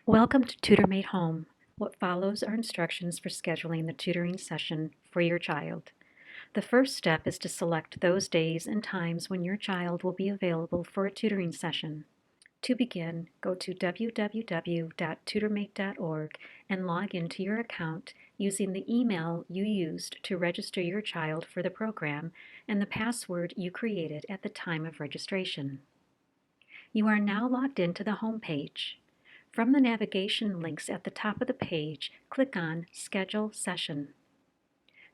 Welcome to TutorMate Home. What follows are instructions for scheduling the tutoring session for your child. The first step is to select those days and times when your child will be available for a tutoring session. To begin, go to www.tutormate.org and log into your account using the email you used to register your child for the program and the password you created at the time of registration. You are now logged into the home page. From the navigation links at the top of the page, click on Schedule Session.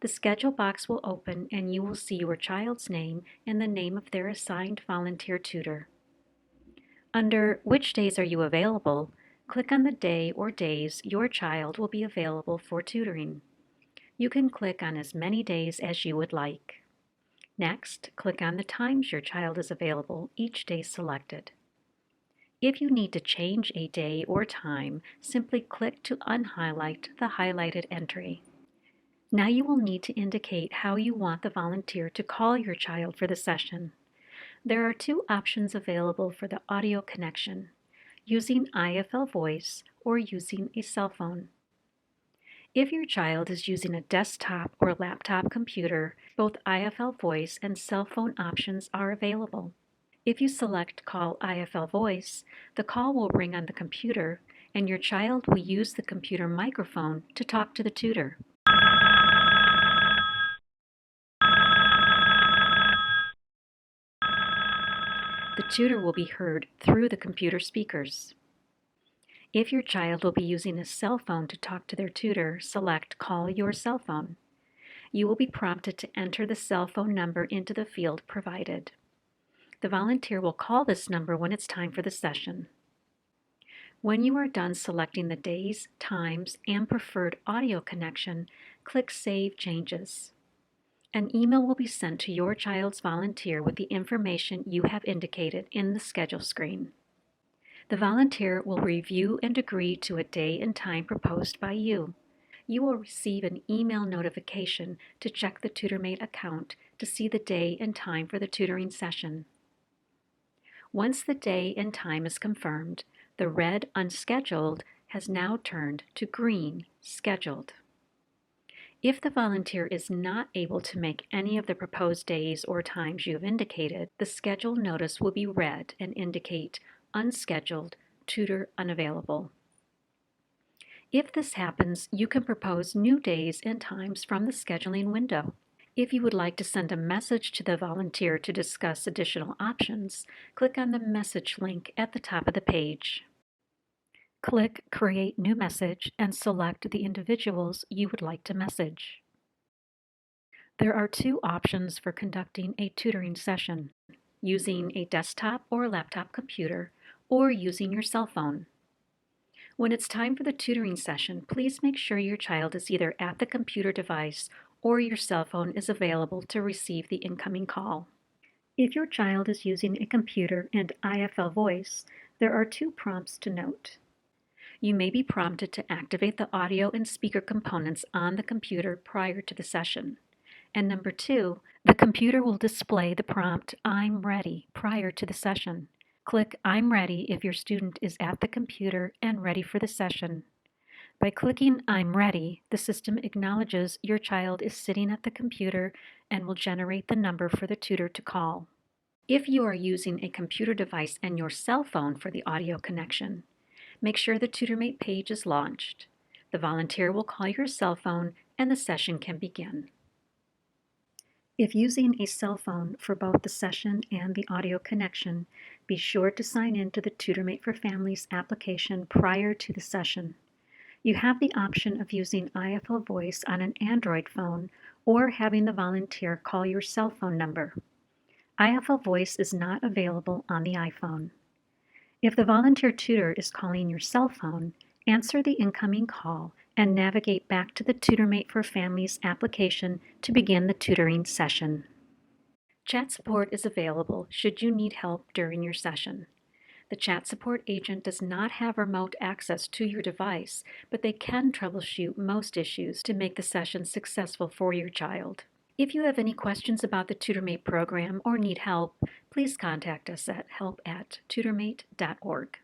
The schedule box will open and you will see your child's name and the name of their assigned volunteer tutor. Under Which Days Are You Available? Click on the day or days your child will be available for tutoring. You can click on as many days as you would like. Next, click on the times your child is available, each day selected. If you need to change a day or time, simply click to unhighlight the highlighted entry. Now you will need to indicate how you want the volunteer to call your child for the session. There are two options available for the audio connection, using IFL voice or using a cell phone. If your child is using a desktop or laptop computer, both IFL voice and cell phone options are available. If you select Call IFL Voice, the call will ring on the computer and your child will use the computer microphone to talk to the tutor. The tutor will be heard through the computer speakers. If your child will be using a cell phone to talk to their tutor, select Call Your Cell Phone. You will be prompted to enter the cell phone number into the field provided. The volunteer will call this number when it's time for the session. When you are done selecting the days, times, and preferred audio connection, click Save Changes. An email will be sent to your child's volunteer with the information you have indicated in the schedule screen. The volunteer will review and agree to a day and time proposed by you. You will receive an email notification to check the TutorMate account to see the day and time for the tutoring session. Once the day and time is confirmed, the red Unscheduled has now turned to green Scheduled. If the volunteer is not able to make any of the proposed days or times you have indicated, the schedule notice will be red and indicate Unscheduled, Tutor Unavailable. If this happens, you can propose new days and times from the scheduling window. If you would like to send a message to the volunteer to discuss additional options, click on the message link at the top of the page. Click Create New Message and select the individuals you would like to message. There are two options for conducting a tutoring session, using a desktop or laptop computer or using your cell phone. When it's time for the tutoring session, please make sure your child is either at the computer device or your cell phone is available to receive the incoming call. If your child is using a computer and IFL voice, there are two prompts to note. You may be prompted to activate the audio and speaker components on the computer prior to the session. And number two, the computer will display the prompt, I'm ready, prior to the session. Click I'm ready if your student is at the computer and ready for the session. By clicking I'm ready, the system acknowledges your child is sitting at the computer and will generate the number for the tutor to call. If you are using a computer device and your cell phone for the audio connection, make sure the TutorMate page is launched. The volunteer will call your cell phone and the session can begin. If using a cell phone for both the session and the audio connection, be sure to sign in to the TutorMate for Families application prior to the session. You have the option of using IFL voice on an Android phone or having the volunteer call your cell phone number. IFL voice is not available on the iPhone. If the volunteer tutor is calling your cell phone, answer the incoming call and navigate back to the TutorMate for Families application to begin the tutoring session. Chat support is available should you need help during your session. The chat support agent does not have remote access to your device, but they can troubleshoot most issues to make the session successful for your child. If you have any questions about the TutorMate program or need help, please contact us at help@tutormate.org.